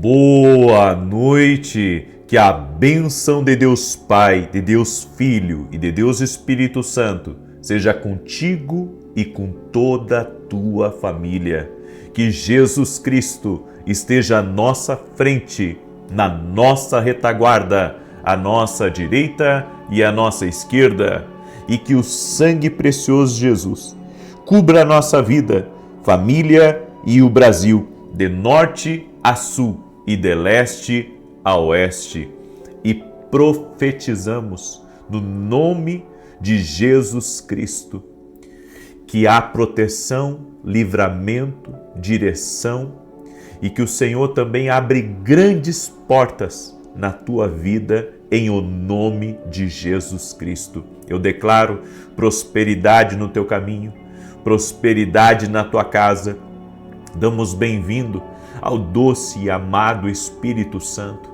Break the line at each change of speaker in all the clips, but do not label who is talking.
Boa noite, que a bênção de Deus Pai, de Deus Filho e de Deus Espírito Santo seja contigo e com toda a tua família. Que Jesus Cristo esteja à nossa frente, na nossa retaguarda, à nossa direita e à nossa esquerda, e que o sangue precioso de Jesus cubra a nossa vida, família e o Brasil, de norte a sul e de leste a oeste. E profetizamos no nome de Jesus Cristo que há proteção, livramento, direção e que o Senhor também abre grandes portas na tua vida em o nome de Jesus Cristo. Eu declaro prosperidade no teu caminho, prosperidade na tua casa. Damos bem-vindo ao doce e amado Espírito Santo.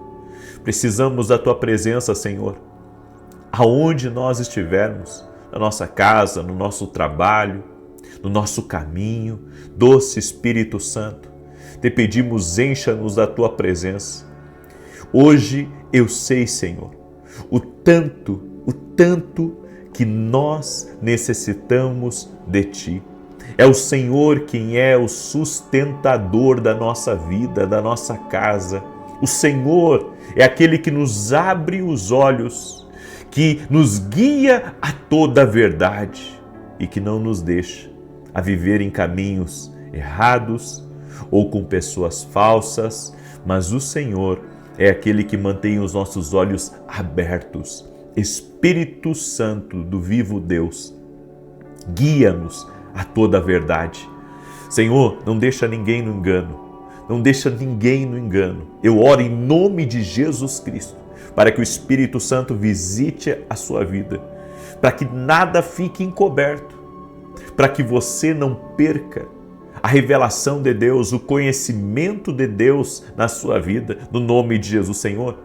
Precisamos da tua presença, Senhor, aonde nós estivermos, na nossa casa, no nosso trabalho, no nosso caminho. Doce Espírito Santo, te pedimos, encha-nos da tua presença. Hoje eu sei, Senhor, o tanto que nós necessitamos de ti. É o Senhor quem é o sustentador da nossa vida, da nossa casa. O Senhor é aquele que nos abre os olhos, que nos guia a toda a verdade e que não nos deixa a viver em caminhos errados ou com pessoas falsas, mas o Senhor é aquele que mantém os nossos olhos abertos. Espírito Santo do vivo Deus, guia-nos a toda a verdade. Senhor, não deixa ninguém no engano. Não deixa ninguém no engano. Eu oro em nome de Jesus Cristo para que o Espírito Santo visite a sua vida, para que nada fique encoberto, para que você não perca a revelação de Deus, o conhecimento de Deus na sua vida. No nome de Jesus, Senhor,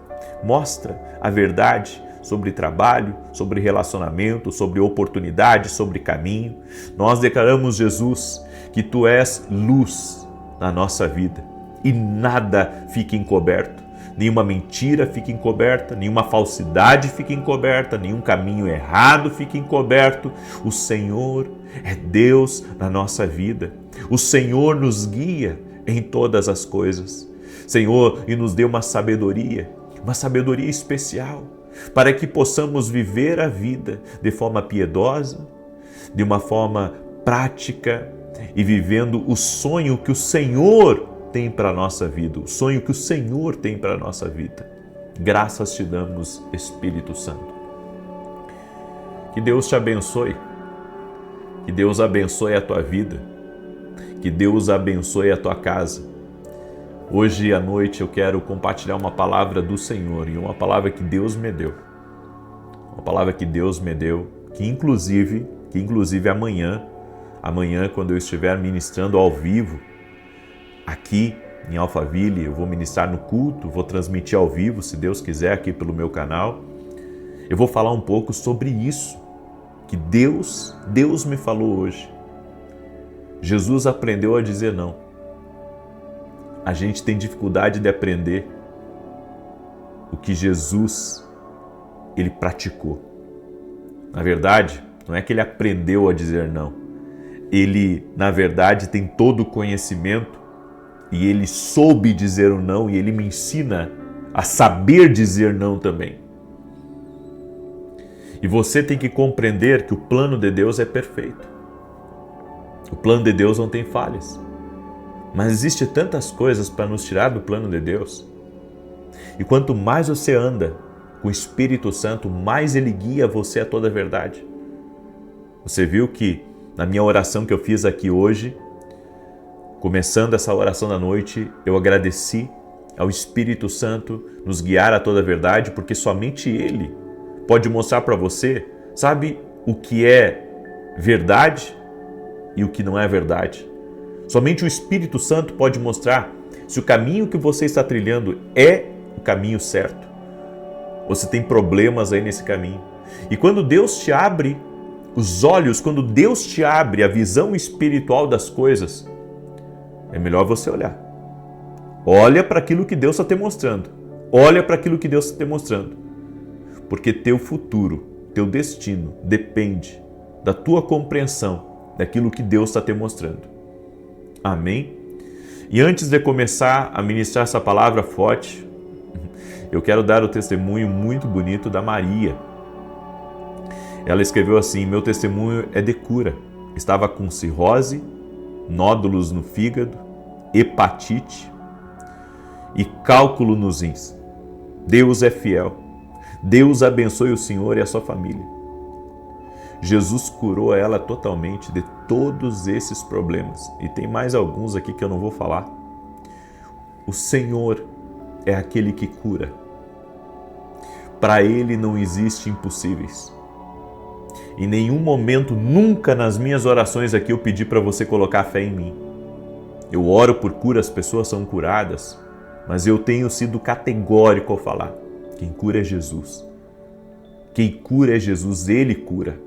mostra a verdade sobre trabalho, sobre relacionamento, sobre oportunidade, sobre caminho. Nós declaramos, Jesus, que tu és luz na nossa vida e nada fica encoberto. Nenhuma mentira fica encoberta, nenhuma falsidade fica encoberta, nenhum caminho errado fica encoberto. O Senhor é Deus na nossa vida. O Senhor nos guia em todas as coisas. Senhor, e nos dê uma sabedoria especial, para que possamos viver a vida de forma piedosa, de uma forma prática e vivendo o sonho que o Senhor tem para a nossa vida, o sonho que o Senhor tem para a nossa vida. Graças te damos, Espírito Santo. Que Deus te abençoe, que Deus abençoe a tua vida, que Deus abençoe a tua casa. Hoje à noite eu quero compartilhar uma palavra do Senhor e uma palavra que Deus me deu. Uma palavra que Deus me deu, que inclusive amanhã, quando eu estiver ministrando ao vivo, aqui em Alphaville, eu vou ministrar no culto, vou transmitir ao vivo, se Deus quiser, aqui pelo meu canal. Eu vou falar um pouco sobre isso, que Deus me falou hoje. Jesus aprendeu a dizer não. A gente tem dificuldade de aprender o que Jesus, ele praticou. Na verdade, não é que ele aprendeu a dizer não. Ele, na verdade, tem todo o conhecimento e ele soube dizer o não e ele me ensina a saber dizer não também. E você tem que compreender que o plano de Deus é perfeito. O plano de Deus não tem falhas. Mas existe tantas coisas para nos tirar do plano de Deus. E quanto mais você anda com o Espírito Santo, mais ele guia você a toda a verdade. Você viu que na minha oração que eu fiz aqui hoje, começando essa oração da noite, eu agradeci ao Espírito Santo nos guiar a toda a verdade, porque somente ele pode mostrar para você, sabe, o que é verdade e o que não é verdade. Somente o Espírito Santo pode mostrar se o caminho que você está trilhando é o caminho certo. Você tem problemas aí nesse caminho. E quando Deus te abre os olhos, quando Deus te abre a visão espiritual das coisas, é melhor você olhar. Olha para aquilo que Deus está te mostrando. Olha para aquilo que Deus está te mostrando. Porque teu futuro, teu destino depende da tua compreensão daquilo que Deus está te mostrando. Amém? E antes de começar a ministrar essa palavra forte, eu quero dar o testemunho muito bonito da Maria. Ela escreveu assim: meu testemunho é de cura. Estava com cirrose, nódulos no fígado, hepatite e cálculo nos rins. Deus é fiel. Deus abençoe o Senhor e a sua família. Jesus curou ela totalmente de todos esses problemas. E tem mais alguns aqui que eu não vou falar. O Senhor é aquele que cura. Para Ele não existe impossíveis. Em nenhum momento, nunca nas minhas orações aqui eu pedi para você colocar fé em mim. Eu oro por cura, as pessoas são curadas, mas eu tenho sido categórico ao falar: quem cura é Jesus. Quem cura é Jesus, Ele cura.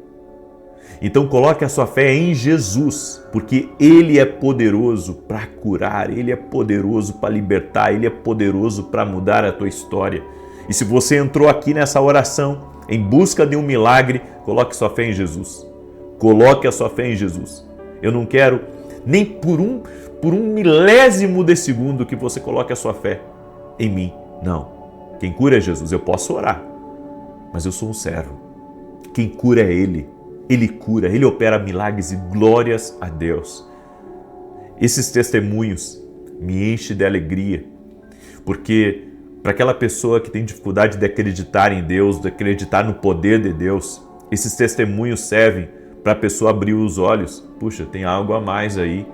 Então coloque a sua fé em Jesus, porque Ele é poderoso para curar, Ele é poderoso para libertar, Ele é poderoso para mudar a tua história. E se você entrou aqui nessa oração em busca de um milagre, coloque sua fé em Jesus. Coloque a sua fé em Jesus. Eu não quero nem por um milésimo de segundo que você coloque a sua fé em mim. Não. Quem cura é Jesus. Eu posso orar, mas eu sou um servo. Quem cura é Ele. Ele cura, Ele opera milagres e glórias a Deus. Esses testemunhos me enchem de alegria, porque para aquela pessoa que tem dificuldade de acreditar em Deus, de acreditar no poder de Deus, esses testemunhos servem para a pessoa abrir os olhos. Puxa, tem algo a mais aí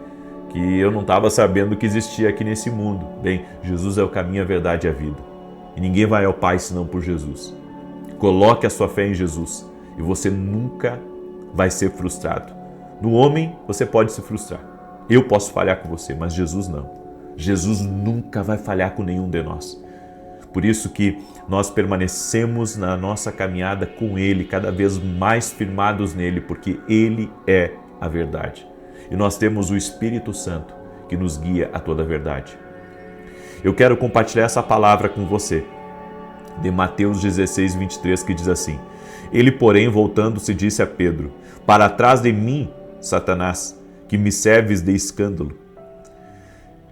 que eu não estava sabendo que existia aqui nesse mundo. Bem, Jesus é o caminho, a verdade e a vida. E ninguém vai ao Pai senão por Jesus. Coloque a sua fé em Jesus e você nunca vai ser frustrado. No homem, você pode se frustrar. Eu posso falhar com você, mas Jesus não. Jesus nunca vai falhar com nenhum de nós. Por isso que nós permanecemos na nossa caminhada com Ele, cada vez mais firmados nele, porque Ele é a verdade. E nós temos o Espírito Santo que nos guia a toda a verdade. Eu quero compartilhar essa palavra com você, de Mateus 16, 23, que diz assim: Ele, porém, voltando-se, disse a Pedro: para trás de mim, Satanás, que me serves de escândalo,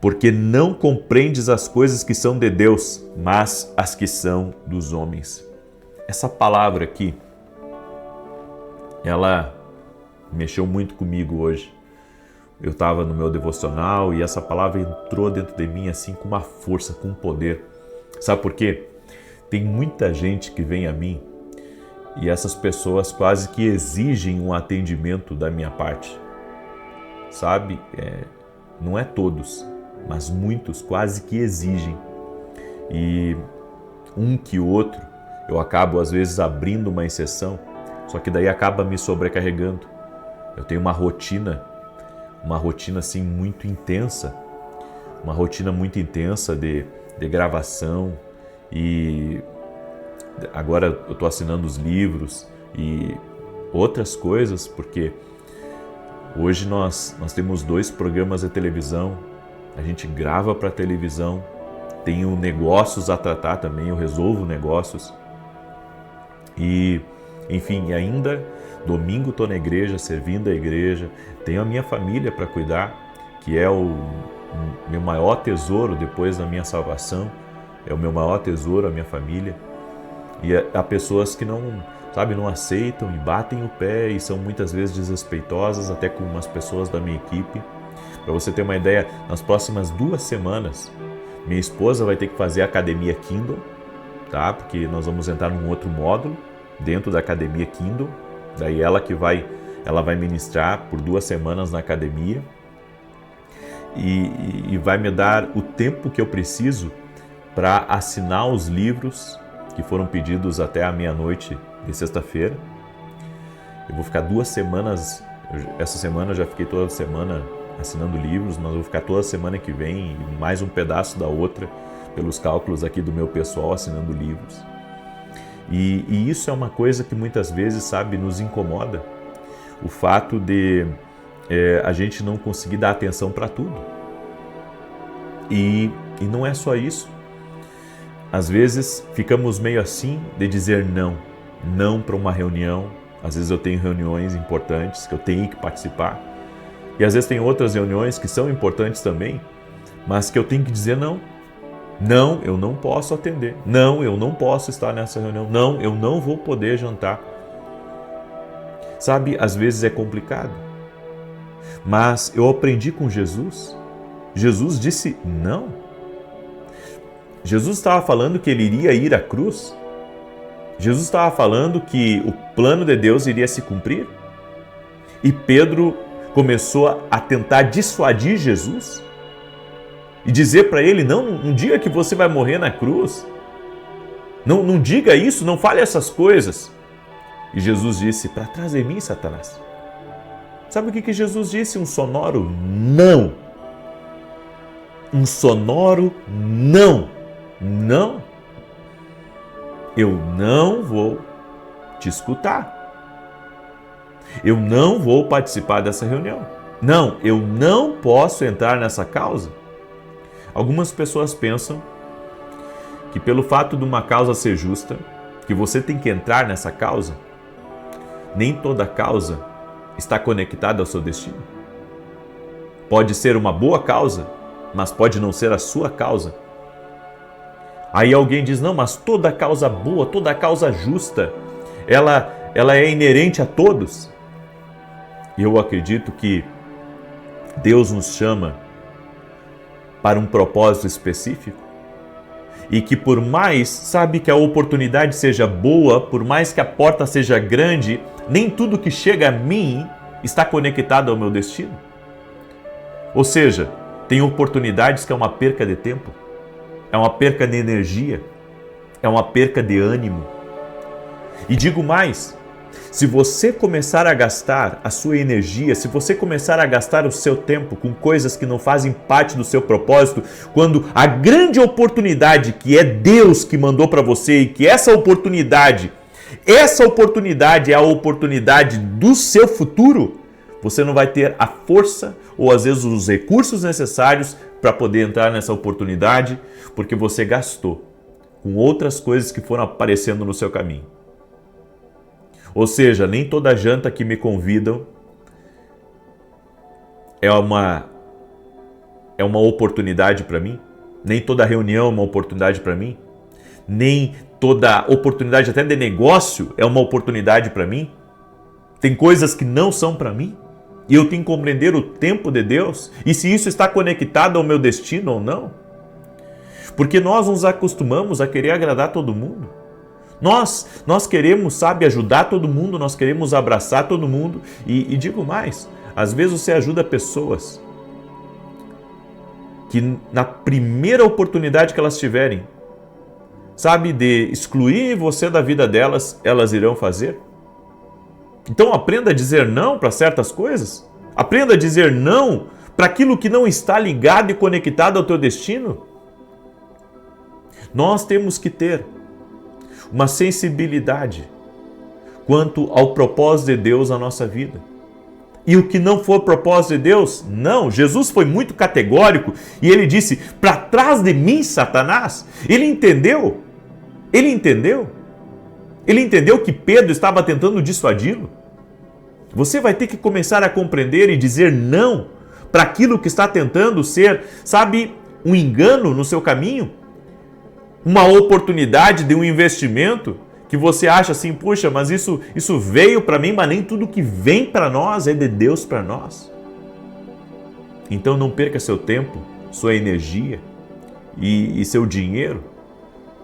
porque não compreendes as coisas que são de Deus, mas as que são dos homens. Essa palavra aqui, ela mexeu muito comigo hoje. Eu estava no meu devocional e essa palavra entrou dentro de mim assim com uma força, com um poder. Sabe por quê? Tem muita gente que vem a mim e essas pessoas quase que exigem um atendimento da minha parte. Sabe? Não é todos, mas muitos quase que exigem. E um que outro, eu acabo às vezes abrindo uma exceção, só que daí acaba me sobrecarregando. Eu tenho uma rotina assim muito intensa, de gravação, e agora eu estou assinando os livros e outras coisas, porque hoje nós temos 2 programas de televisão, a gente grava para televisão, tenho negócios a tratar também, eu resolvo negócios e, enfim, ainda domingo estou na igreja, servindo a igreja, tenho a minha família para cuidar, que é o meu maior tesouro depois da minha salvação, é o meu maior tesouro, a minha família. E há pessoas que não aceitam e batem o pé e são muitas vezes desrespeitosas, até com umas pessoas da minha equipe. Para você ter uma ideia, nas próximas 2 semanas, minha esposa vai ter que fazer a Academia Kindle, tá? Porque nós vamos entrar num outro módulo dentro da Academia Kindle. Daí ela vai ministrar por 2 semanas na academia e vai me dar o tempo que eu preciso para assinar os livros que foram pedidos até a meia-noite de sexta-feira. Eu vou ficar 2 semanas, essa semana eu já fiquei toda semana assinando livros, mas vou ficar toda semana que vem e mais um pedaço da outra, pelos cálculos aqui do meu pessoal, assinando livros. E isso é uma coisa que muitas vezes, nos incomoda, o fato de a gente não conseguir dar atenção para tudo. E E não é só isso. Às vezes ficamos meio assim de dizer não. Não para uma reunião. Às vezes eu tenho reuniões importantes que eu tenho que participar. E às vezes tem outras reuniões que são importantes também, mas que eu tenho que dizer não. Não, eu não posso atender. Não, eu não posso estar nessa reunião. Não, eu não vou poder jantar. Sabe, às vezes é complicado. Mas eu aprendi com Jesus. Jesus disse não. Jesus estava falando que ele iria ir à cruz. Jesus estava falando que o plano de Deus iria se cumprir. E Pedro começou a tentar dissuadir Jesus e dizer para ele, não diga que você vai morrer na cruz. Não diga isso, não fale essas coisas. E Jesus disse, para trás de mim, Satanás. Sabe o que Jesus disse? Um sonoro não. Um sonoro não. Não. Eu não vou te escutar. Eu não vou participar dessa reunião. Não, eu não posso entrar nessa causa. Algumas pessoas pensam que pelo fato de uma causa ser justa, que você tem que entrar nessa causa, nem toda causa está conectada ao seu destino. Pode ser uma boa causa, mas pode não ser a sua causa. Aí alguém diz, não, mas toda causa boa, toda causa justa, ela é inerente a todos. E eu acredito que Deus nos chama para um propósito específico e que por mais, sabe, que a oportunidade seja boa, por mais que a porta seja grande, nem tudo que chega a mim está conectado ao meu destino. Ou seja, tem oportunidades que é uma perca de tempo, é uma perca de energia, é uma perca de ânimo. E digo mais, se você começar a gastar a sua energia, se você começar a gastar o seu tempo com coisas que não fazem parte do seu propósito, quando a grande oportunidade que é Deus que mandou para você e que essa oportunidade é a oportunidade do seu futuro, você não vai ter a força ou às vezes os recursos necessários para poder entrar nessa oportunidade, porque você gastou com outras coisas que foram aparecendo no seu caminho. Ou seja, nem toda janta que me convidam é uma oportunidade para mim, nem toda reunião é uma oportunidade para mim, nem toda oportunidade até de negócio é uma oportunidade para mim. Tem coisas que não são para mim e eu tenho que compreender o tempo de Deus e se isso está conectado ao meu destino ou não. Porque nós nos acostumamos a querer agradar todo mundo. Nós queremos, sabe, ajudar todo mundo, nós queremos abraçar todo mundo e digo mais, às vezes você ajuda pessoas que na primeira oportunidade que elas tiverem, sabe, de excluir você da vida delas, elas irão fazer. Então aprenda a dizer não para certas coisas, aprenda a dizer não para aquilo que não está ligado e conectado ao teu destino. Nós temos que ter uma sensibilidade quanto ao propósito de Deus na nossa vida. E o que não for propósito de Deus, não. Jesus foi muito categórico e ele disse, para trás de mim, Satanás. Ele entendeu que Pedro estava tentando dissuadi-lo. Você vai ter que começar a compreender e dizer não para aquilo que está tentando ser, sabe, um engano no seu caminho. Uma oportunidade de um investimento que você acha assim, puxa, mas isso veio para mim, mas nem tudo que vem para nós é de Deus para nós. Então não perca seu tempo, sua energia e seu dinheiro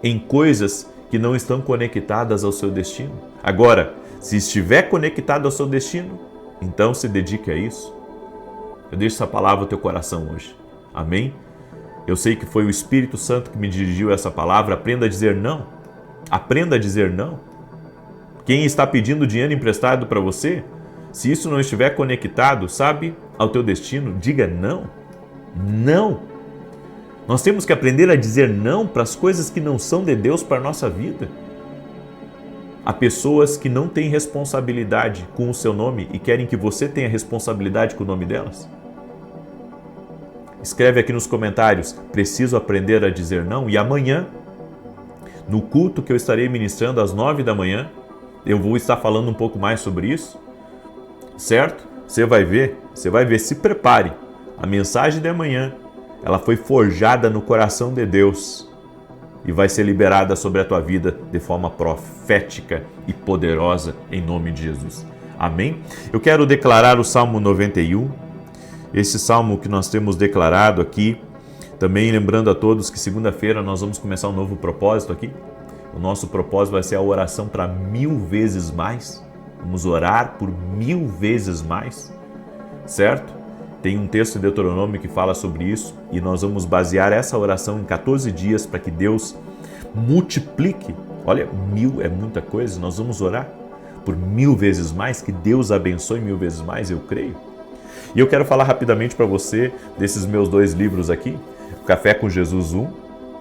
em coisas que não estão conectadas ao seu destino. Agora, se estiver conectado ao seu destino, então se dedique a isso. Eu deixo essa palavra no teu coração hoje. Amém? Eu sei que foi o Espírito Santo que me dirigiu essa palavra. Aprenda a dizer não. Aprenda a dizer não. Quem está pedindo dinheiro emprestado para você, se isso não estiver conectado, sabe, ao teu destino, diga não. Não. Nós temos que aprender a dizer não para as coisas que não são de Deus para a nossa vida. Há pessoas que não têm responsabilidade com o seu nome e querem que você tenha responsabilidade com o nome delas. Escreve aqui nos comentários, preciso aprender a dizer não. E amanhã, no culto que eu estarei ministrando às 9 da manhã, eu vou estar falando um pouco mais sobre isso, certo? Você vai ver, se prepare. A mensagem de amanhã, ela foi forjada no coração de Deus e vai ser liberada sobre a tua vida de forma profética e poderosa em nome de Jesus. Amém? Eu quero declarar o Salmo 91, esse salmo que nós temos declarado aqui. Também lembrando a todos que segunda-feira nós vamos começar um novo propósito aqui. O nosso propósito vai ser a oração para 1000 vezes mais. Vamos orar por 1000 vezes mais, certo? Tem um texto em Deuteronômio que fala sobre isso e nós vamos basear essa oração em 14 dias para que Deus multiplique. Olha, 1000 é muita coisa, nós vamos orar por 1000 vezes mais, que Deus abençoe 1000 vezes mais, eu creio. E eu quero falar rapidamente para você desses meus 2 livros aqui, o Café com Jesus 1,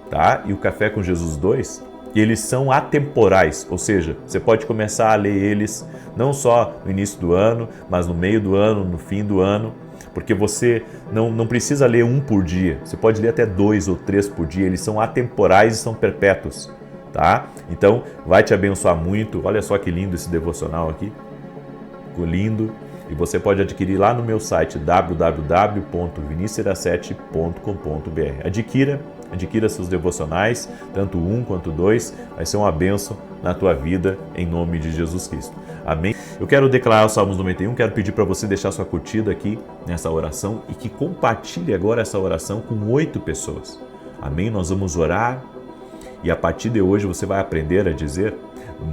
tá? E o Café com Jesus 2, e eles são atemporais, ou seja, você pode começar a ler eles não só no início do ano, mas no meio do ano, no fim do ano, porque você não precisa ler um por dia, você pode ler até 2 ou 3 por dia, eles são atemporais e são perpétuos, tá? Então, vai te abençoar muito. Olha só que lindo esse devocional aqui, ficou lindo, e você pode adquirir lá no meu site www.vinicius7.com.br. Adquira seus devocionais, tanto um quanto 2, vai ser uma bênção na tua vida, em nome de Jesus Cristo. Amém? Eu quero declarar o Salmos 91, quero pedir para você deixar sua curtida aqui nessa oração e que compartilhe agora essa oração com 8 pessoas. Amém? Nós vamos orar e a partir de hoje você vai aprender a dizer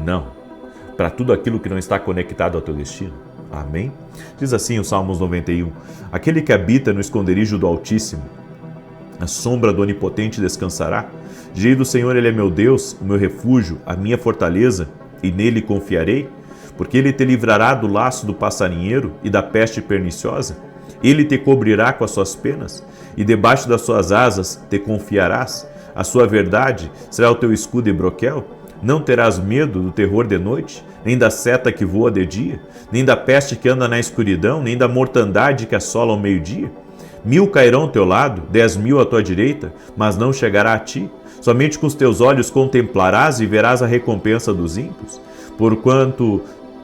não para tudo aquilo que não está conectado ao teu destino. Amém? Diz assim o Salmos 91, aquele que habita no esconderijo do Altíssimo, a sombra do Onipotente descansará. Direi do Senhor, Ele é meu Deus, o meu refúgio, a minha fortaleza, e nele confiarei, porque Ele te livrará do laço do passarinheiro e da peste perniciosa. Ele te cobrirá com as suas penas, e debaixo das suas asas te confiarás. A sua verdade será o teu escudo e broquel. Não terás medo do terror de noite, nem da seta que voa de dia, nem da peste que anda na escuridão, nem da mortandade que assola ao meio-dia. 1000 cairão ao teu lado, 10.000 à tua direita, mas não chegará a ti. Somente com os teus olhos contemplarás e verás a recompensa dos ímpios.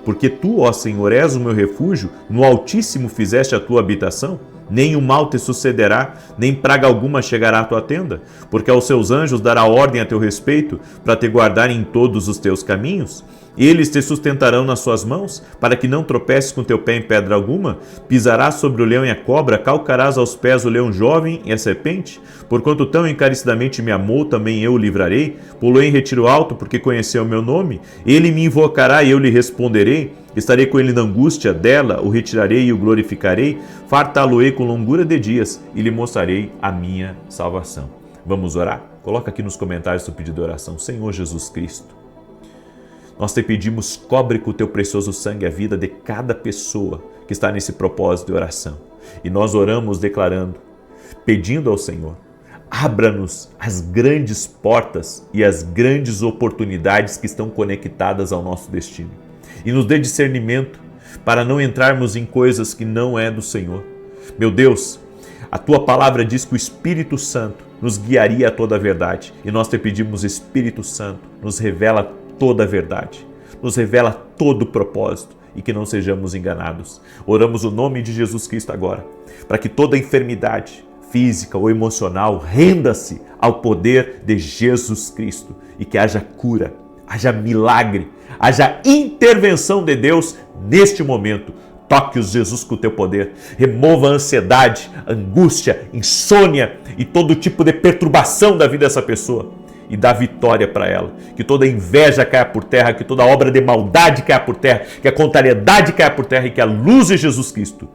Porque tu, ó Senhor, és o meu refúgio, no Altíssimo fizeste a tua habitação. Nem o mal te sucederá, nem praga alguma chegará à tua tenda, porque aos seus anjos dará ordem a teu respeito, para te guardarem em todos os teus caminhos. Eles te sustentarão nas suas mãos, para que não tropeces com teu pé em pedra alguma. Pisarás sobre o leão e a cobra, calcarás aos pés o leão jovem e a serpente. Porquanto tão encarecidamente me amou, também eu o livrarei. Pulou em retiro alto, porque conheceu o meu nome. Ele me invocará e eu lhe responderei. Estarei com ele na angústia dela, o retirarei e o glorificarei. Fartá-lo-ei com longura de dias e lhe mostrarei a minha salvação. Vamos orar? Coloca aqui nos comentários o pedido de oração. Senhor Jesus Cristo, nós te pedimos, cobre com o teu precioso sangue a vida de cada pessoa que está nesse propósito de oração. E nós oramos declarando, pedindo ao Senhor, abra-nos as grandes portas e as grandes oportunidades que estão conectadas ao nosso destino. E nos dê discernimento para não entrarmos em coisas que não é do Senhor. Meu Deus, a tua palavra diz que o Espírito Santo nos guiaria a toda a verdade. E nós te pedimos, Espírito Santo, nos revela toda a verdade, nos revela todo o propósito e que não sejamos enganados. Oramos o nome de Jesus Cristo agora, para que toda enfermidade física ou emocional renda-se ao poder de Jesus Cristo e que haja cura, haja milagre, haja intervenção de Deus neste momento. Toque-os, Jesus, com o teu poder. Remova a ansiedade, angústia, insônia e todo tipo de perturbação da vida dessa pessoa. E dá vitória para ela, que toda inveja caia por terra, que toda obra de maldade caia por terra, que a contrariedade caia por terra e que a luz de Jesus Cristo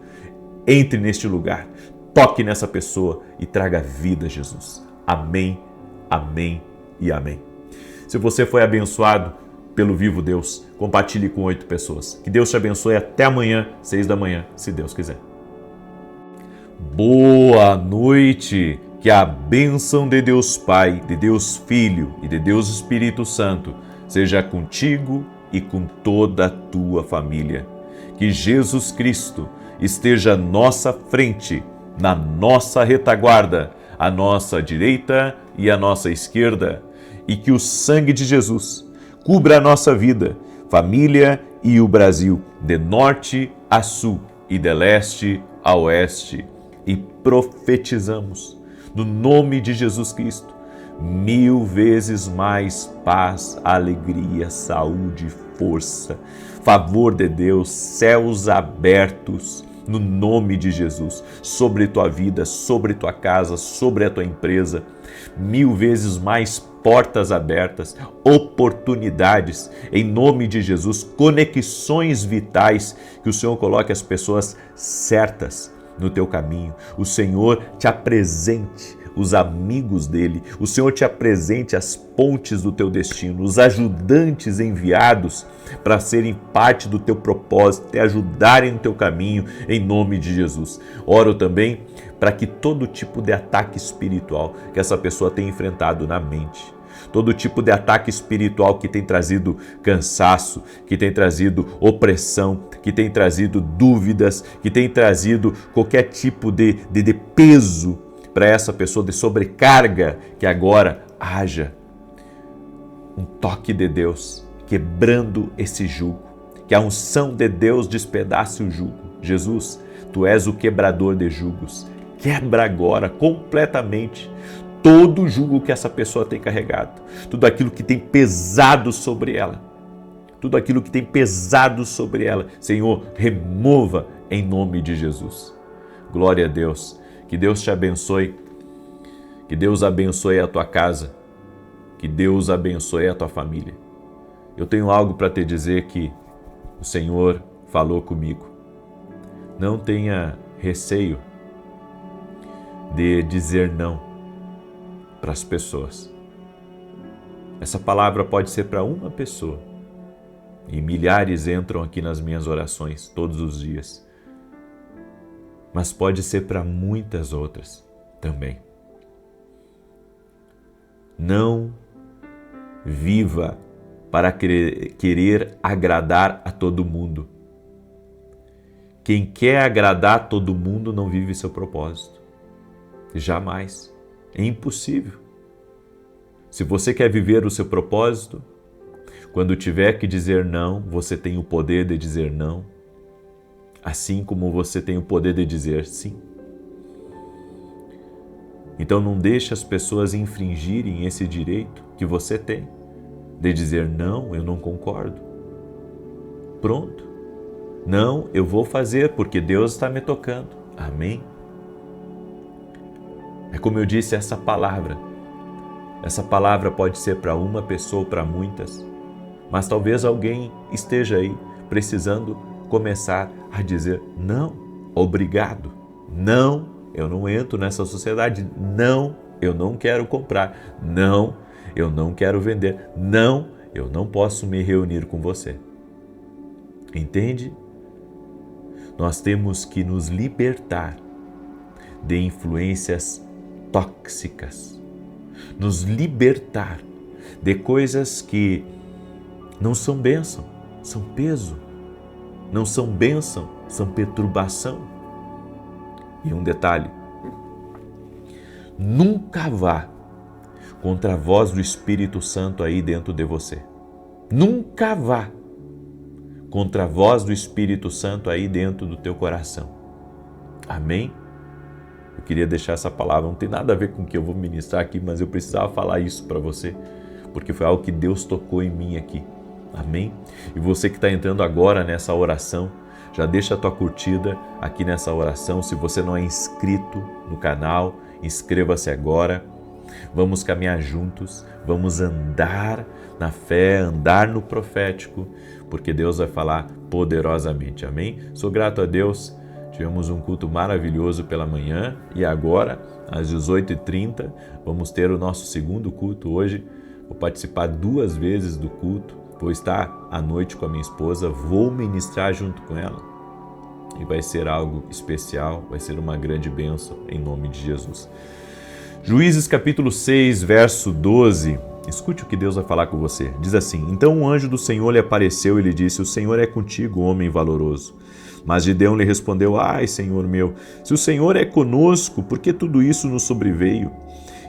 entre neste lugar, toque nessa pessoa e traga vida, Jesus. Amém, amém e amém. Se você foi abençoado pelo Vivo Deus, compartilhe com 8 pessoas. Que Deus te abençoe até amanhã, 6 da manhã, se Deus quiser. Boa noite! Que a bênção de Deus Pai, de Deus Filho e de Deus Espírito Santo seja contigo e com toda a tua família. Que Jesus Cristo esteja à nossa frente, na nossa retaguarda, à nossa direita e à nossa esquerda, e que o sangue de Jesus cubra a nossa vida, família e o Brasil, de norte a sul e de leste a oeste. E profetizamos, no nome de Jesus Cristo, 1000 vezes mais paz, alegria, saúde, força, favor de Deus, céus abertos, no nome de Jesus, sobre tua vida, sobre tua casa, sobre a tua empresa, 1000 vezes mais portas abertas, oportunidades, em nome de Jesus, conexões vitais, que o Senhor coloque as pessoas certas no teu caminho, o Senhor te apresente os amigos dele, o Senhor te apresente as pontes do teu destino, os ajudantes enviados para serem parte do teu propósito, te ajudarem no teu caminho, em nome de Jesus. Oro também para que todo tipo de ataque espiritual que essa pessoa tem enfrentado na mente, todo tipo de ataque espiritual que tem trazido cansaço, que tem trazido opressão, que tem trazido dúvidas, que tem trazido qualquer tipo de peso para essa pessoa, de sobrecarga, que agora haja um toque de Deus quebrando esse jugo, que a unção de Deus despedace o jugo. Jesus, tu és o quebrador de jugos. Quebra agora completamente todo o jugo que essa pessoa tem carregado, tudo aquilo que tem pesado sobre ela, tudo aquilo que tem pesado sobre ela, Senhor, remova em nome de Jesus. Glória a Deus, que Deus te abençoe, que Deus abençoe a tua casa, que Deus abençoe a tua família. Eu tenho algo para te dizer que o Senhor falou comigo. Não tenha receio de dizer não para as pessoas. Essa palavra pode ser para uma pessoa e milhares entram aqui nas minhas orações todos os dias, mas pode ser para muitas outras também. Não viva para querer agradar a todo mundo. Quem quer agradar a todo mundo não vive seu propósito. Jamais. É impossível. Se você quer viver o seu propósito, quando tiver que dizer não, você tem o poder de dizer não, assim como você tem o poder de dizer sim. Então não deixe as pessoas infringirem esse direito que você tem, de dizer não, eu não concordo. Pronto. Não, eu vou fazer porque Deus está me tocando. Amém? É como eu disse, essa palavra pode ser para uma pessoa ou para muitas, mas talvez alguém esteja aí precisando começar a dizer não, obrigado, não, eu não entro nessa sociedade, não, eu não quero comprar, não, eu não quero vender, não, eu não posso me reunir com você. Entende? Nós temos que nos libertar de influências tóxicas, nos libertar de coisas que não são bênção, são peso, não são bênção, são perturbação. E um detalhe, nunca vá contra a voz do Espírito Santo aí dentro de você. Nunca vá contra a voz do Espírito Santo aí dentro do teu coração. Amém? Eu queria deixar essa palavra, não tem nada a ver com o que eu vou ministrar aqui, mas eu precisava falar isso para você, porque foi algo que Deus tocou em mim aqui. Amém? E você que está entrando agora nessa oração, já deixa a tua curtida aqui nessa oração. Se você não é inscrito no canal, inscreva-se agora. Vamos caminhar juntos, vamos andar na fé, andar no profético, porque Deus vai falar poderosamente. Amém? Sou grato a Deus. Tivemos um culto maravilhoso pela manhã e agora, às 18h30, vamos ter o nosso segundo culto hoje. Vou participar 2 vezes do culto, vou estar à noite com a minha esposa, vou ministrar junto com ela e vai ser algo especial, vai ser uma grande bênção em nome de Jesus. Juízes capítulo 6, verso 12, escute o que Deus vai falar com você. Diz assim: Então um anjo do Senhor lhe apareceu e lhe disse: O Senhor é contigo, homem valoroso. Mas Gideão lhe respondeu: ai, Senhor meu, se o Senhor é conosco, por que tudo isso nos sobreveio?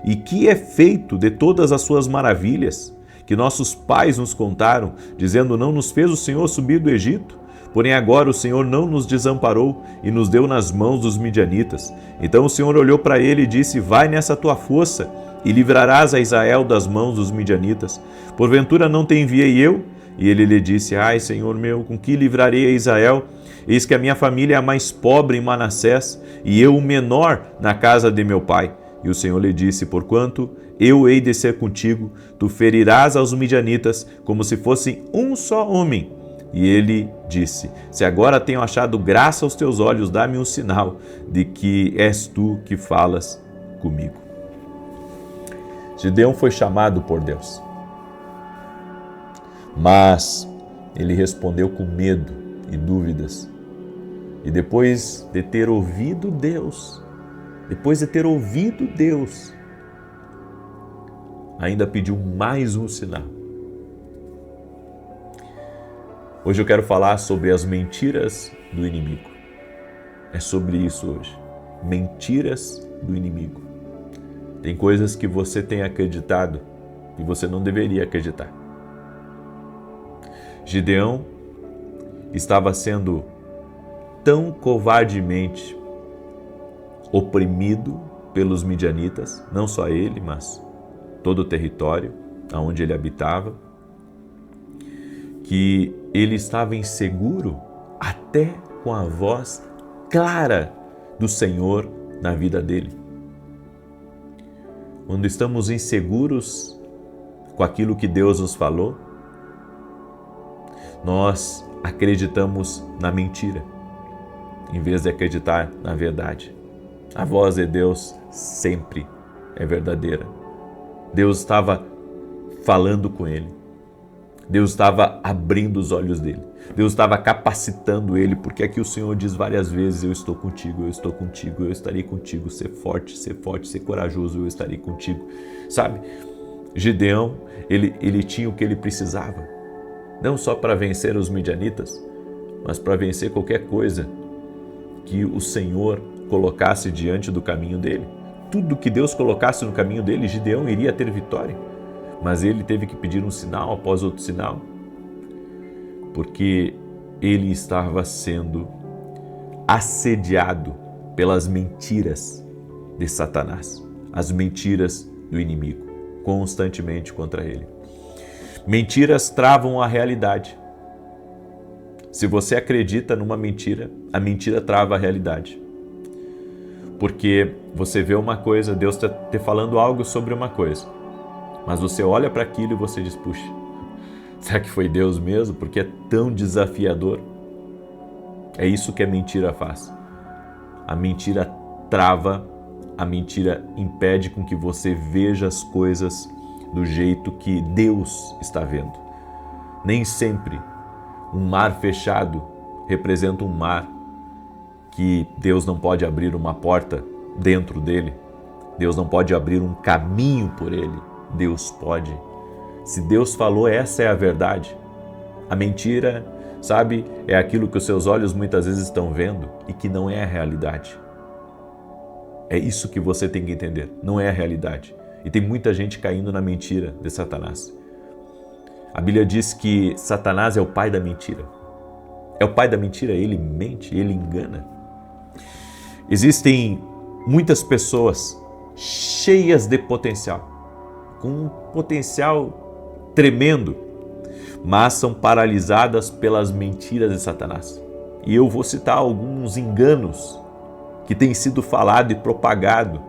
E que é feito de todas as suas maravilhas, que nossos pais nos contaram, dizendo: não nos fez o Senhor subir do Egito? Porém agora o Senhor não nos desamparou e nos deu nas mãos dos midianitas. Então o Senhor olhou para ele e disse: vai nessa tua força e livrarás a Israel das mãos dos midianitas. Porventura não te enviei eu? E ele lhe disse: ai, Senhor meu, com que livrarei a Israel? Eis que a minha família é a mais pobre em Manassés, e eu o menor na casa de meu pai. E o Senhor lhe disse: porquanto eu hei de ser contigo, tu ferirás aos midianitas como se fossem um só homem. E ele disse: se agora tenho achado graça aos teus olhos, dá-me um sinal de que és tu que falas comigo. Gideão foi chamado por Deus, mas ele respondeu com medo e dúvidas. E depois de ter ouvido Deus, ainda pediu mais um sinal. Hoje eu quero falar sobre as mentiras do inimigo. É sobre isso hoje. Mentiras do inimigo. Tem coisas que você tem acreditado e você não deveria acreditar. Gideão estava sendo tão covardemente oprimido pelos midianitas, não só ele, mas todo o território onde ele habitava, que ele estava inseguro até com a voz clara do Senhor na vida dele. Quando estamos inseguros com aquilo que Deus nos falou, nós acreditamos na mentira, em vez de acreditar na verdade. A voz de Deus sempre é verdadeira. Deus estava falando com ele. Deus estava abrindo os olhos dele. Deus estava capacitando ele, porque aqui o Senhor diz várias vezes: eu estou contigo, eu estarei contigo, ser forte, ser corajoso, eu estarei contigo. Sabe, Gideão, ele tinha o que ele precisava, não só para vencer os midianitas, mas para vencer qualquer coisa que o Senhor colocasse diante do caminho dele. Tudo que Deus colocasse no caminho dele, Gideão iria ter vitória. Mas ele teve que pedir um sinal após outro sinal, porque ele estava sendo assediado pelas mentiras de Satanás, as mentiras do inimigo, constantemente contra ele. Mentiras travam a realidade. Se você acredita numa mentira, a mentira trava a realidade. Porque você vê uma coisa, Deus está te falando algo sobre uma coisa, mas você olha para aquilo e você diz: puxa, será que foi Deus mesmo? Porque é tão desafiador. É isso que a mentira faz. A mentira trava, a mentira impede com que você veja as coisas do jeito que Deus está vendo. Nem sempre um mar fechado representa um mar que Deus não pode abrir uma porta dentro dele. Deus não pode abrir um caminho por ele. Deus pode. Se Deus falou, essa é a verdade. A mentira, sabe, é aquilo que os seus olhos muitas vezes estão vendo e que não é a realidade. É isso que você tem que entender. Não é a realidade. E tem muita gente caindo na mentira de Satanás. A Bíblia diz que Satanás é o pai da mentira. É o pai da mentira, ele mente, ele engana. Existem muitas pessoas cheias de potencial, com um potencial tremendo, mas são paralisadas pelas mentiras de Satanás. E eu vou citar alguns enganos que têm sido falado e propagado,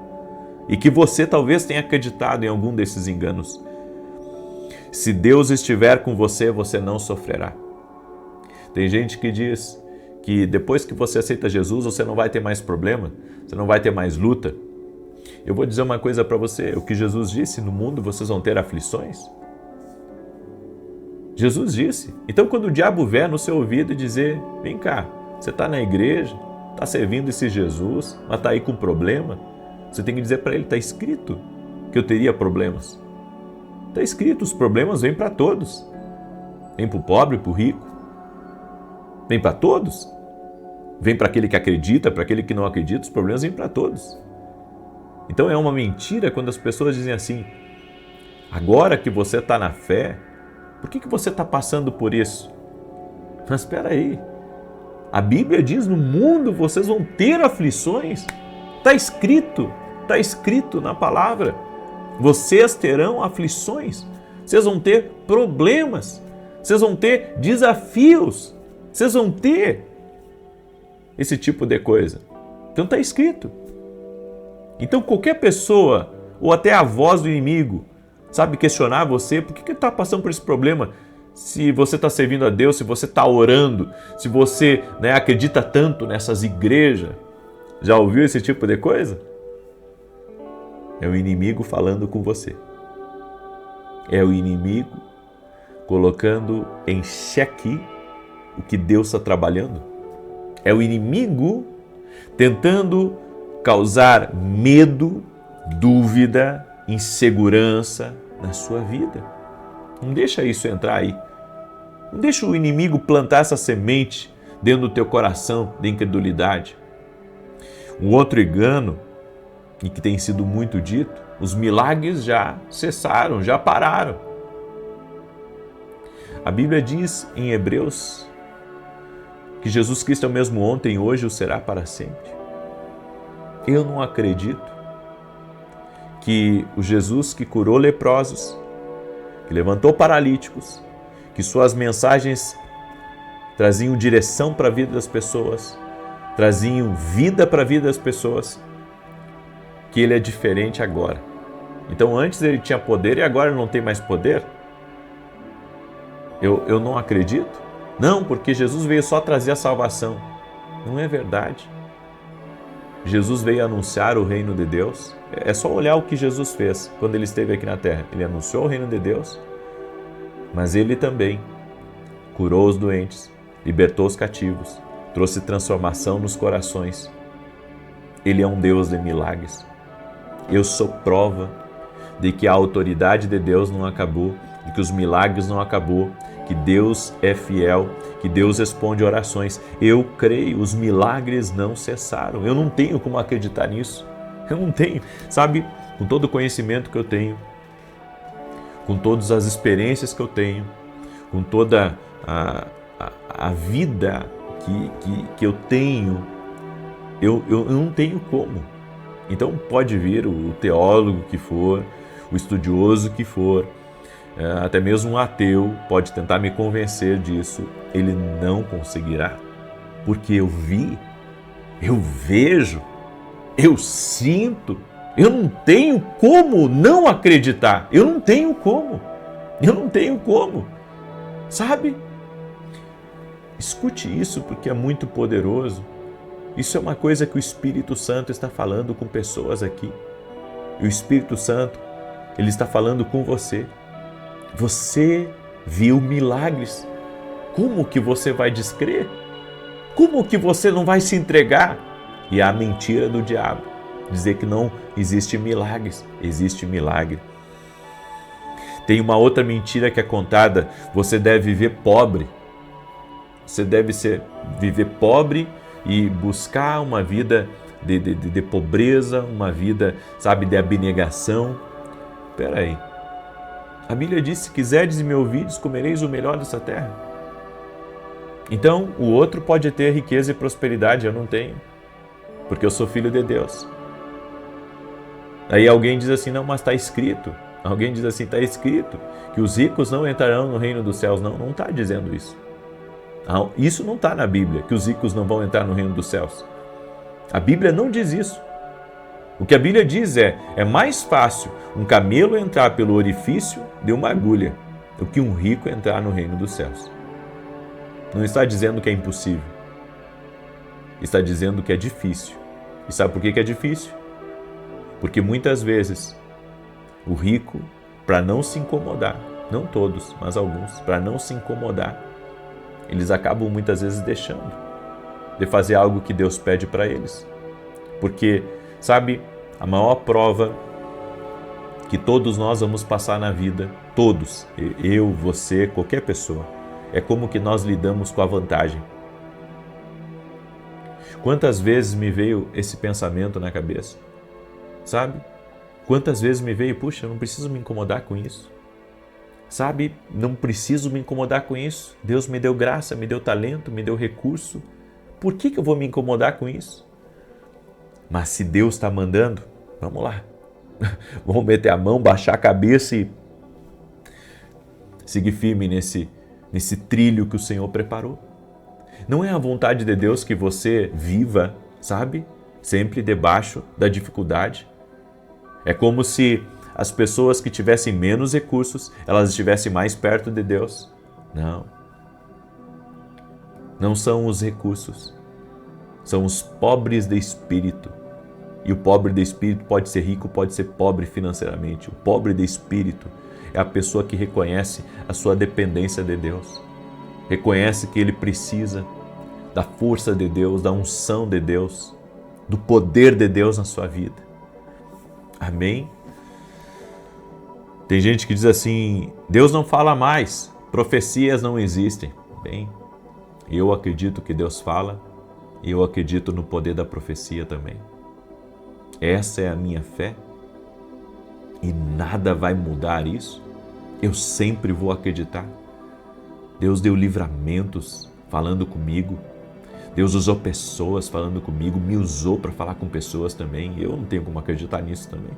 e que você talvez tenha acreditado em algum desses enganos. Se Deus estiver com você, você não sofrerá. Tem gente que diz que depois que você aceita Jesus, você não vai ter mais problema, você não vai ter mais luta. Eu vou dizer uma coisa para você: o que Jesus disse, no mundo vocês vão ter aflições. Jesus disse. Então quando o diabo vier no seu ouvido e dizer: vem cá, você está na igreja, está servindo esse Jesus, mas está aí com problema, você tem que dizer para ele: está escrito que eu teria problemas. Está escrito, os problemas vêm para todos. Vem para o pobre, para o rico. Vem para todos. Vem para aquele que acredita, para aquele que não acredita, os problemas vêm para todos. Então é uma mentira quando as pessoas dizem assim: agora que você está na fé, por que você está passando por isso? Mas espera aí, a Bíblia diz: no mundo vocês vão ter aflições. Está escrito na palavra. Vocês terão aflições, vocês vão ter problemas, vocês vão ter desafios, vocês vão ter esse tipo de coisa. Então está escrito. Então qualquer pessoa, ou até a voz do inimigo, sabe, questionar você: por que está passando por esse problema? Se você está servindo a Deus, se você está orando, se você, acredita tanto nessas igrejas. Já ouviu esse tipo de coisa? É o inimigo falando com você. É o inimigo colocando em xeque o que Deus está trabalhando. É o inimigo tentando causar medo, dúvida, insegurança na sua vida. Não deixa isso entrar aí. Não deixa o inimigo plantar essa semente dentro do teu coração de incredulidade. Um outro engano, e que tem sido muito dito: os milagres já cessaram, já pararam. A Bíblia diz em Hebreus que Jesus Cristo é o mesmo ontem, hoje e o será para sempre. Eu não acredito que o Jesus que curou leprosos, que levantou paralíticos, que suas mensagens traziam direção para a vida das pessoas, traziam vida para a vida das pessoas, que ele é diferente agora. Então antes ele tinha poder e agora não tem mais poder? Eu não acredito. Não, porque Jesus veio só trazer a salvação. Não é verdade. Jesus veio anunciar o reino de Deus. É só olhar o que Jesus fez quando ele esteve aqui na terra. Ele anunciou o reino de Deus, mas ele também curou os doentes, libertou os cativos, trouxe transformação nos corações. Ele é um Deus de milagres. Eu sou prova de que a autoridade de Deus não acabou, de que os milagres não acabou, que Deus é fiel, que Deus responde orações. Eu creio, os milagres não cessaram. Eu não tenho como acreditar nisso. Eu não tenho, sabe, com todo o conhecimento que eu tenho, com todas as experiências que eu tenho, com toda a vida que eu tenho, eu não tenho como. Então pode vir o teólogo que for, o estudioso que for, até mesmo um ateu pode tentar me convencer disso. Ele não conseguirá, porque eu vi, eu vejo, eu sinto. Eu não tenho como não acreditar. Eu não tenho como, sabe? Escute isso, porque é muito poderoso. Isso é uma coisa que o Espírito Santo está falando com pessoas aqui. E o Espírito Santo, ele está falando com você. Você viu milagres. Como que você vai descrer? Como que você não vai se entregar? E a mentira do diabo, dizer que não existe milagres. Existe milagre. Tem uma outra mentira que é contada: você deve viver pobre. Você deve viver pobre e buscar uma vida de pobreza, uma vida, sabe, de abnegação. Espera aí. A Bíblia diz: se quiserdes e me ouvides, comereis o melhor dessa terra. Então, o outro pode ter riqueza e prosperidade, eu não tenho, porque eu sou filho de Deus. Aí alguém diz assim: não, mas está escrito. Alguém diz assim: está escrito que os ricos não entrarão no reino dos céus. Não está dizendo isso. Isso não está na Bíblia, que os ricos não vão entrar no reino dos céus. A Bíblia não diz isso. O que a Bíblia diz é mais fácil um camelo entrar pelo orifício de uma agulha do que um rico entrar no reino dos céus. Não está dizendo que é impossível. Está dizendo que é difícil. E sabe por que é difícil? Porque muitas vezes o rico, para não se incomodar, não todos, mas alguns, para não se incomodar, eles acabam muitas vezes deixando de fazer algo que Deus pede para eles. Porque, sabe, a maior prova que todos nós vamos passar na vida, todos, eu, você, qualquer pessoa, é como que nós lidamos com a vantagem. Quantas vezes me veio esse pensamento na cabeça? Sabe? Quantas vezes me veio, puxa, eu não preciso me incomodar com isso. Sabe? Não preciso me incomodar com isso. Deus me deu graça, me deu talento, me deu recurso. Por que eu vou me incomodar com isso? Mas se Deus está mandando, vamos lá. Vamos meter a mão, baixar a cabeça e seguir firme nesse trilho que o Senhor preparou. Não é a vontade de Deus que você viva, sabe? Sempre debaixo da dificuldade. É como se as pessoas que tivessem menos recursos, elas estivessem mais perto de Deus. Não. Não são os recursos. São os pobres de espírito. E o pobre de espírito pode ser rico, pode ser pobre financeiramente. O pobre de espírito é a pessoa que reconhece a sua dependência de Deus. Reconhece que ele precisa da força de Deus, da unção de Deus, do poder de Deus na sua vida. Amém? Tem gente que diz assim, Deus não fala mais, profecias não existem. Bem, eu acredito que Deus fala e eu acredito no poder da profecia também. Essa é a minha fé e nada vai mudar isso. Eu sempre vou acreditar. Deus deu livramentos falando comigo. Deus usou pessoas falando comigo, me usou para falar com pessoas também. Eu não tenho como acreditar nisso também.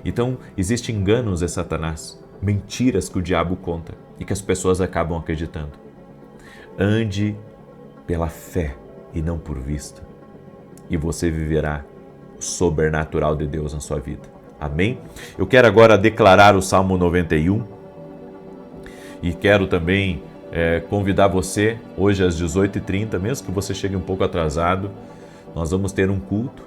Então, existem enganos de Satanás, mentiras que o diabo conta e que as pessoas acabam acreditando. Ande pela fé e não por vista, e você viverá o sobrenatural de Deus na sua vida. Amém? Eu quero agora declarar o Salmo 91 e quero também convidar você, hoje às 18h30, mesmo que você chegue um pouco atrasado, nós vamos ter um culto,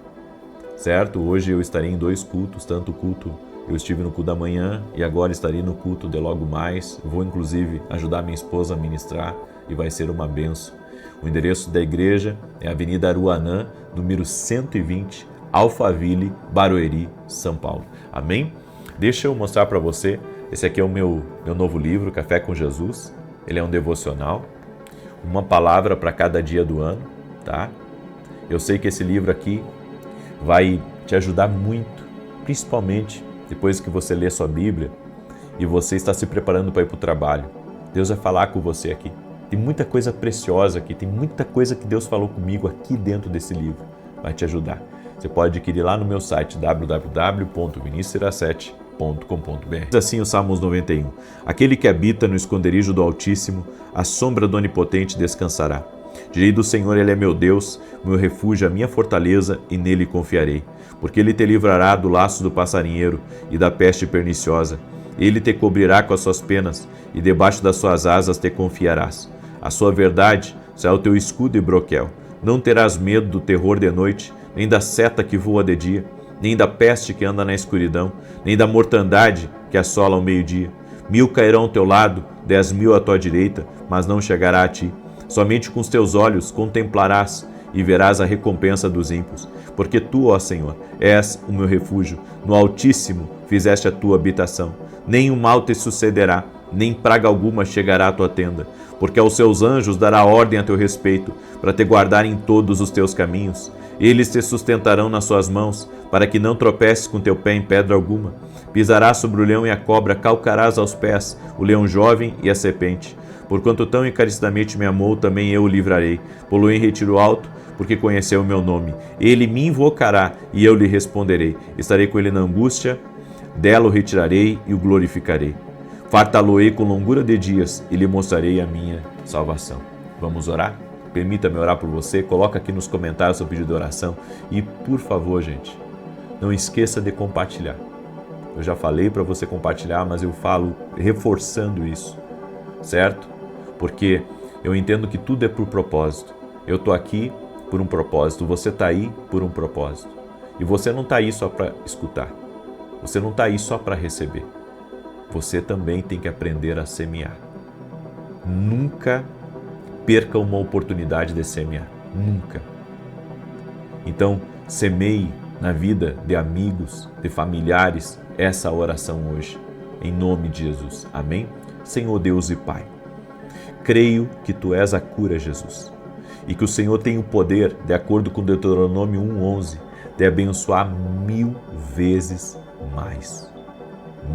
certo? Hoje eu estarei em 2 cultos, tanto o culto, eu estive no culto da manhã e agora estarei no culto de logo mais. Vou inclusive ajudar minha esposa a ministrar e vai ser uma bênção. O endereço da igreja é Avenida Aruanã, número 120, Alphaville, Barueri, São Paulo. Amém? Deixa eu mostrar para você, esse aqui é o meu novo livro, Café com Jesus. Ele é um devocional, uma palavra para cada dia do ano, tá? Eu sei que esse livro aqui vai te ajudar muito, principalmente depois que você lê sua Bíblia e você está se preparando para ir para o trabalho. Deus vai falar com você aqui. Tem muita coisa preciosa aqui, tem muita coisa que Deus falou comigo aqui dentro desse livro. Vai te ajudar. Você pode adquirir lá no meu site www.vinicius17.com.br. Diz assim o Salmos 91. Aquele que habita no esconderijo do Altíssimo, à sombra do Onipotente descansará. Direi do Senhor, Ele é meu Deus, meu refúgio, a minha fortaleza, e nele confiarei. Porque Ele te livrará do laço do passarinheiro e da peste perniciosa. Ele te cobrirá com as suas penas, e debaixo das suas asas te confiarás. A sua verdade será o teu escudo e broquel. Não terás medo do terror de noite, nem da seta que voa de dia, nem da peste que anda na escuridão, nem da mortandade que assola ao meio-dia. 1000 cairão ao teu lado, 10.000 à tua direita, mas não chegará a ti. Somente com os teus olhos contemplarás e verás a recompensa dos ímpios. Porque tu, ó Senhor, és o meu refúgio, no Altíssimo fizeste a tua habitação. Nem o mal te sucederá, nem praga alguma chegará à tua tenda, porque aos seus anjos dará ordem a teu respeito, para te guardar em todos os teus caminhos. Eles te sustentarão nas suas mãos, para que não tropeces com teu pé em pedra alguma. Pisarás sobre o leão e a cobra, calcarás aos pés o leão jovem e a serpente. Porquanto tão encarecidamente me amou, também eu o livrarei. Pô-lo em retiro alto, porque conheceu o meu nome. Ele me invocará, e eu lhe responderei. Estarei com ele na angústia, dela o retirarei e o glorificarei. Fartá-lo-ei com longura de dias, e lhe mostrarei a minha salvação. Vamos orar? Permita-me orar por você, coloca aqui nos comentários o seu pedido de oração e, por favor, gente, não esqueça de compartilhar. Eu já falei para você compartilhar, mas eu falo reforçando isso, certo? Porque eu entendo que tudo é por propósito. Eu estou aqui por um propósito, você está aí por um propósito. E você não está aí só para escutar, você não está aí só para receber. Você também tem que aprender a semear. Nunca perca uma oportunidade de semear. Nunca. Então, semeie na vida de amigos, de familiares, essa oração hoje. Em nome de Jesus. Amém? Senhor Deus e Pai, creio que Tu és a cura, Jesus. e que o Senhor tem o poder, de acordo com Deuteronômio 1:11, de abençoar 1000 vezes mais.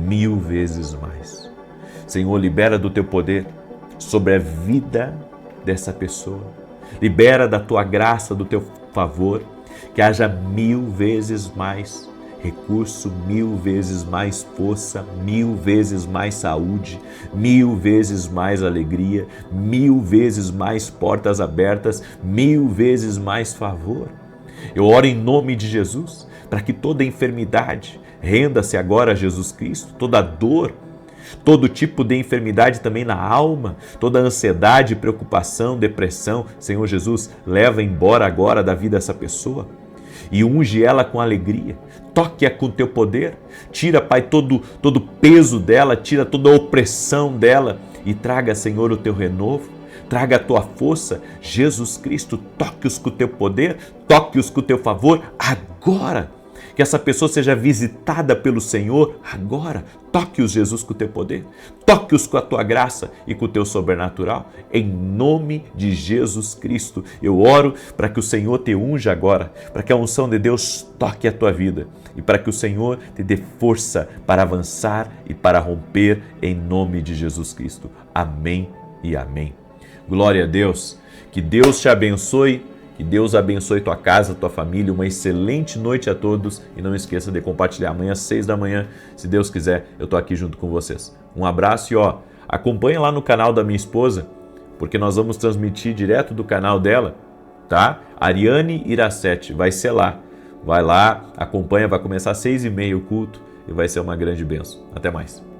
1000 vezes mais. Senhor, libera do teu poder sobre a vida dessa pessoa. Libera da tua graça, do teu favor, que haja 1000 vezes mais recurso, 1000 vezes mais força, 1000 vezes mais saúde, 1000 vezes mais alegria, 1000 vezes mais portas abertas, 1000 vezes mais favor. Eu oro em nome de Jesus para que toda enfermidade renda-se agora a Jesus Cristo, toda dor, todo tipo de enfermidade também na alma, toda ansiedade, preocupação, depressão, Senhor Jesus, leva embora agora da vida dessa pessoa e unge ela com alegria. Toque-a com teu poder, tira, Pai, todo o peso dela, tira toda a opressão dela e traga, Senhor, o teu renovo, traga a tua força. Jesus Cristo, toque-os com o teu poder, toque-os com o teu favor agora. Que essa pessoa seja visitada pelo Senhor agora. Toque-os, Jesus, com o teu poder. Toque-os com a tua graça e com o teu sobrenatural. Em nome de Jesus Cristo, eu oro para que o Senhor te unja agora, para que a unção de Deus toque a tua vida e para que o Senhor te dê força para avançar e para romper em nome de Jesus Cristo. Amém e amém. Glória a Deus. Que Deus te abençoe. Que Deus abençoe tua casa, tua família, uma excelente noite a todos e não esqueça de compartilhar amanhã às 6 da manhã, se Deus quiser, eu tô aqui junto com vocês. Um abraço e acompanha lá no canal da minha esposa, porque nós vamos transmitir direto do canal dela, tá? Ariane Iracete, vai ser lá. Vai lá, acompanha, vai começar às 6h30 o culto e vai ser uma grande bênção. Até mais.